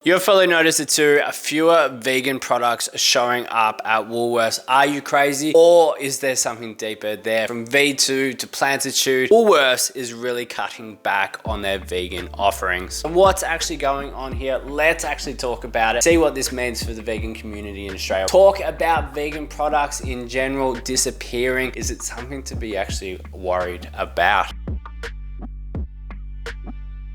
You'll probably notice it too, fewer vegan products showing up at Woolworths. Are you crazy? Or is there something deeper there? From V2 to Plantitude, Woolworths is really cutting back on their vegan offerings. What's actually going on here? Let's actually talk about it, see what this means for the vegan community in Australia. Talk about vegan products in general disappearing. Is it something to be actually worried about?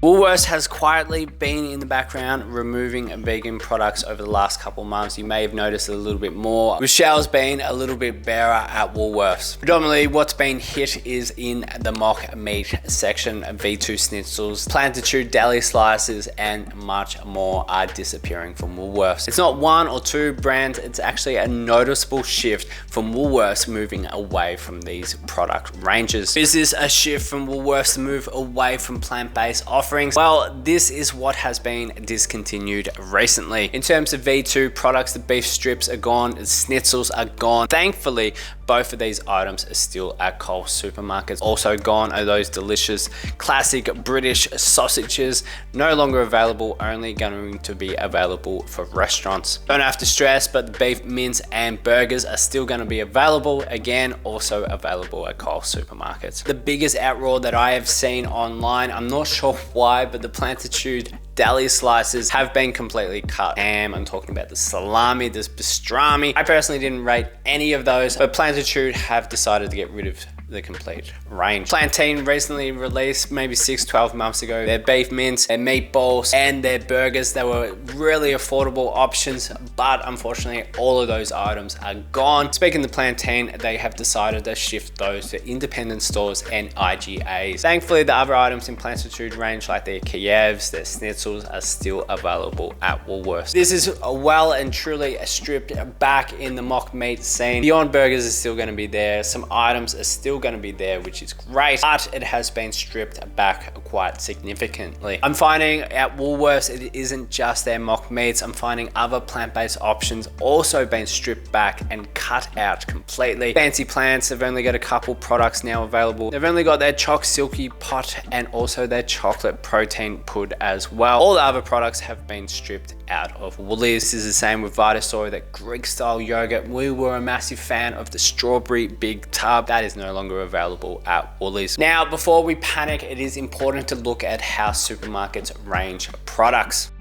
Woolworths has quietly been in the background removing vegan products over the last couple of months. You may have noticed a little bit more. Michelle's been a little bit better at Woolworths. Predominantly what's been hit is in the mock meat section, V2 schnitzels, Plantitude deli slices, and much more are disappearing from Woolworths. It's not one or two brands, it's actually a noticeable shift from Woolworths moving away from these product ranges. Is this a shift from Woolworths to move away from plant-based offerings? Well, this is what has been discontinued recently. In terms of V2 products, the beef strips are gone, the schnitzels are gone. Thankfully, both of these items are still at Coles supermarkets. Also gone are those delicious classic British sausages, no longer available, only going to be available for restaurants. Don't have to stress, but the beef mince and burgers are still going to be available, again, also available at Coles supermarkets. The biggest outroar that I have seen online, I'm not sure why, but the Plantitude deli slices have been completely cut. I'm talking about the salami, this pastrami. I personally didn't rate any of those, but Plantitude have decided to get rid of the complete range. Plantain recently released maybe 6-12 months ago their beef mince, their meatballs, and their burgers. They were really affordable options, but unfortunately all of those items are gone. Speaking of Plantain, they have decided to shift those to independent stores and IGAs. Thankfully, the other items in Plantitude range like their Kievs, their schnitzels are still available at Woolworths. This is well and truly stripped back in the mock meat scene. Beyond Burgers is still going to be there. Some items are still going to be there, which is great, but it has been stripped back quite significantly. I'm finding at Woolworths it isn't just their mock meats. I'm finding other plant-based options also been stripped back and cut out completely. Fancy Plants have only got a couple products now available. They've only got their Choc Silky Pot and also their chocolate protein pud as well. All the other products have been stripped out of Woolies. This is the same with Vitasoy, that Greek style yogurt. We were a massive fan of the strawberry big tub. That is no longer available at Woolies. Now, before we panic, it is important to look at how supermarkets range products.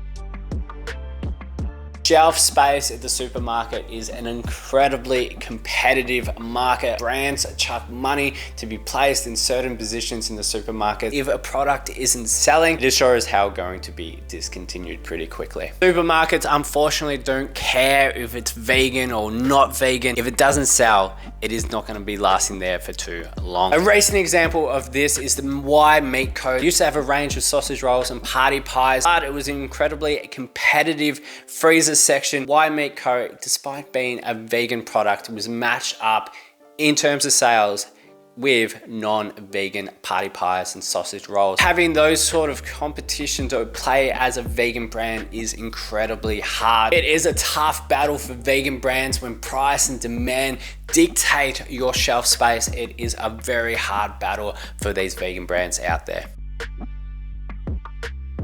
Shelf space at the supermarket is an incredibly competitive market. Brands chuck money to be placed in certain positions in the supermarket. If a product isn't selling, it sure as hell going to be discontinued pretty quickly. Supermarkets unfortunately don't care if it's vegan or not vegan. If it doesn't sell, it is not going to be lasting there for too long. A recent example of this is the Y Meat Co. It used to have a range of sausage rolls and party pies, but it was an incredibly competitive freezer section. Y Meat Co., despite being a vegan product, was matched up in terms of sales with non-vegan party pies and sausage rolls. Having those sort of competition to play as a vegan brand is incredibly hard. It is a tough battle for vegan brands when price and demand dictate your shelf space. It is a very hard battle for these vegan brands out there.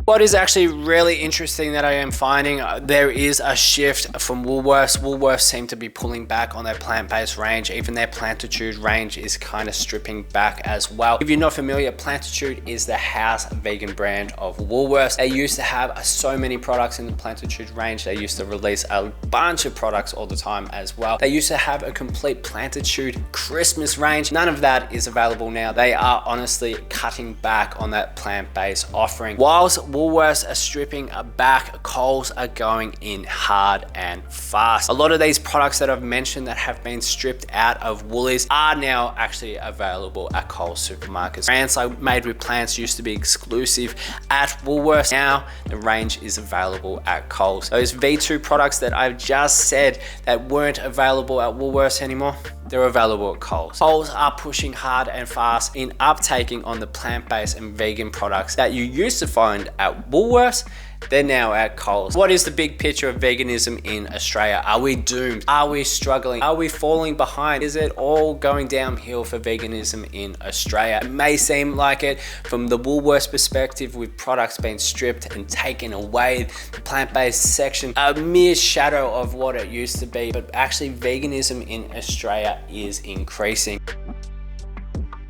What is actually really interesting that I am finding, there is a shift from Woolworths. Woolworths seem to be pulling back on their plant-based range. Even their Plantitude range is kind of stripping back as well. If you're not familiar, Plantitude is the house vegan brand of Woolworths. They used to have so many products in the Plantitude range. They used to release a bunch of products all the time as well. They used to have a complete Plantitude Christmas range. None of that is available now. They are honestly cutting back on that plant-based offering. Whilst Woolworths are stripping back, Coles are going in hard and fast. A lot of these products that I've mentioned that have been stripped out of Woolies are now actually available at Coles supermarkets. Brands like Made with Plants used to be exclusive at Woolworths. Now the range is available at Coles. Those V2 products that I've just said that weren't available at Woolworths anymore, they're available at Coles. Coles are pushing hard and fast in uptaking on the plant-based and vegan products that you used to find at Woolworths. they're now at Coles. What is the big picture of veganism in Australia? Are we doomed? Are we struggling? Are we falling behind? Is it all going downhill for veganism in Australia? It may seem like it from the Woolworths perspective, with products being stripped and taken away, the plant-based section, a mere shadow of what it used to be, but actually veganism in Australia is increasing.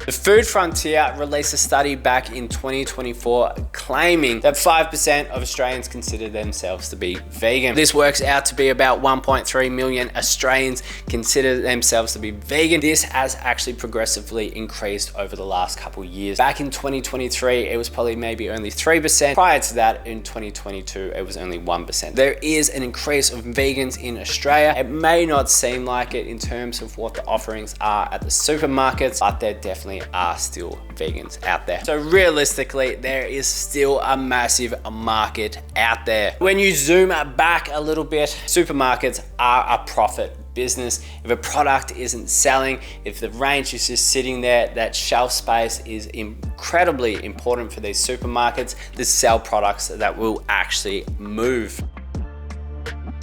The Food Frontier released a study back in 2024 claiming that 5% of Australians consider themselves to be vegan. This works out to be about 1.3 million Australians consider themselves to be vegan. This has actually progressively increased over the last couple of years. Back in 2023, it was probably maybe only 3%. Prior to that, in 2022, it was only 1%. There is an increase of vegans in Australia. It may not seem like it in terms of what the offerings are at the supermarkets, but there definitely are still vegans out there. So realistically, there is still a massive market out there. When you zoom back a little bit, supermarkets are a profit business. If a product isn't selling, if the range is just sitting there, that shelf space is incredibly important for these supermarkets to sell products that will actually move.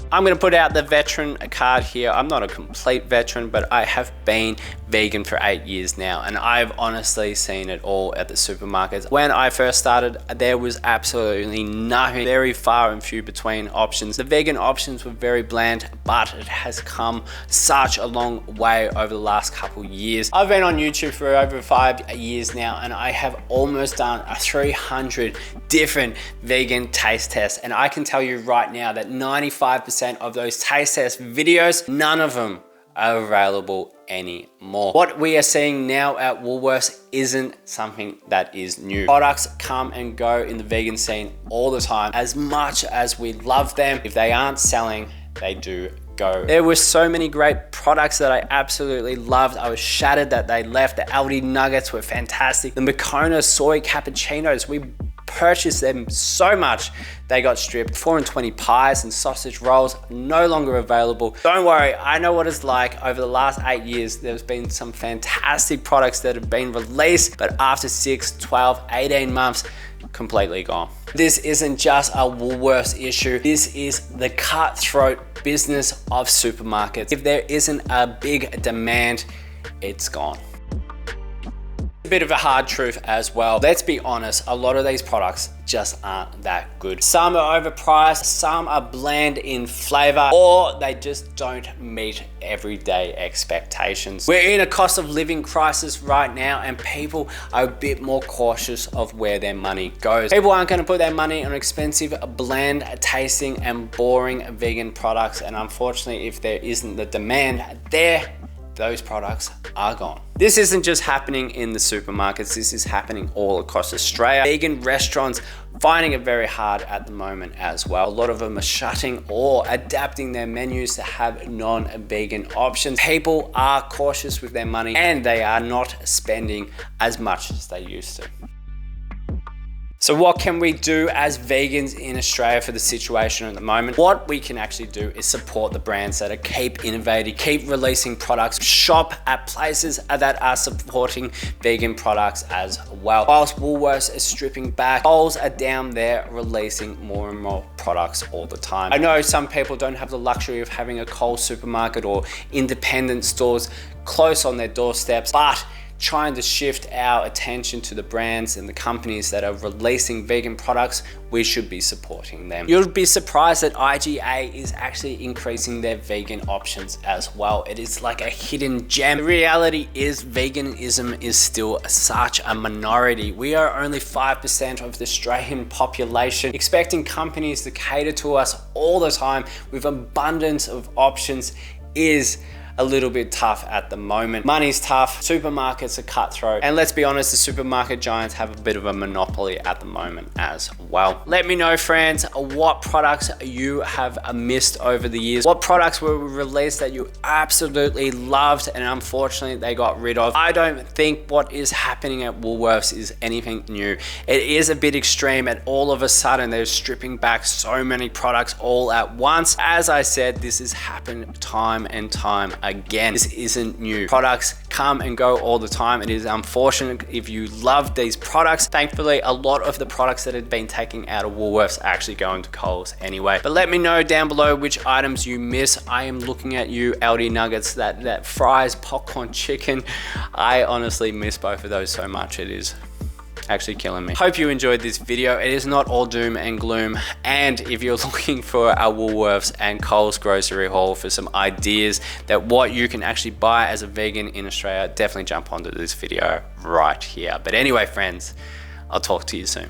I'm gonna put out the veteran card here. I'm not a complete veteran, but I have been vegan for 8 years now, and I've honestly seen it all at the supermarkets. When I first started, there was absolutely nothing, very far and few between options. The vegan options were very bland, but it has come such a long way over the last couple years. I've been on YouTube for over 5 years now, and I have almost done 300 different vegan taste tests, and I can tell you right now that 95% of those taste test videos, none of them are available anymore. What we are seeing now at Woolworths isn't something that is new. Products come and go in the vegan scene all the time. As much as we love them, if they aren't selling, they do go. There were so many great products that I absolutely loved. I was shattered that they left. The Aldi nuggets were fantastic. The Moccona soy cappuccinos, we purchased them so much they got stripped. 4 and 20 pies and sausage rolls no longer available. Don't worry, I know what it's like. Over the last 8 years, there's been some fantastic products that have been released, but after 6, 12, 18 months, completely gone. This isn't just a Woolworths issue. This is the cutthroat business of supermarkets. If there isn't a big demand, it's gone. A bit of a hard truth as well. Let's be honest, a lot of these products just aren't that good. Some are overpriced, some are bland in flavor, or they just don't meet everyday expectations. We're in a cost of living crisis right now, and people are a bit more cautious of where their money goes. People aren't gonna put their money on expensive, bland tasting and boring vegan products, and unfortunately, if there isn't the demand there, those products are gone. This isn't just happening in the supermarkets, this is happening all across Australia. Vegan restaurants finding it very hard at the moment as well. A lot of them are shutting or adapting their menus to have non-vegan options. People are cautious with their money and they are not spending as much as they used to. So what can we do as vegans in Australia for the situation at the moment? What we can actually do is support the brands that are keep innovating, keep releasing products, shop at places that are supporting vegan products as well. Whilst Woolworths is stripping back, Coles are down there releasing more and more products all the time. I know some people don't have the luxury of having a Coles supermarket or independent stores close on their doorsteps, but trying to shift our attention to the brands and the companies that are releasing vegan products, we should be supporting them. You'll be surprised that IGA is actually increasing their vegan options as well. It is like a hidden gem. The reality is veganism is still such a minority. We are only 5% of the Australian population. Expecting companies to cater to us all the time with abundance of options is a little bit tough at the moment. Money's tough, supermarkets are cutthroat, and let's be honest, the supermarket giants have a bit of a monopoly at the moment as well. Let me know, friends, what products you have missed over the years. What products were released that you absolutely loved and unfortunately they got rid of. I don't think what is happening at Woolworths is anything new. It is a bit extreme, and all of a sudden they're stripping back so many products all at once. As I said, this has happened time and time again. This isn't new. Products come and go all the time. It is unfortunate if you love these products. Thankfully, a lot of the products that have been taken out of Woolworths are actually going to Coles anyway. But let me know down below which items you miss. I am looking at you, Aldi nuggets, that fries, popcorn chicken. I honestly miss both of those so much. It is actually killing me. Hope you enjoyed this video. It is not all doom and gloom. And if you're looking for a Woolworths and Coles grocery haul for some ideas that what you can actually buy as a vegan in Australia, definitely jump onto this video right here. But anyway, friends, I'll talk to you soon.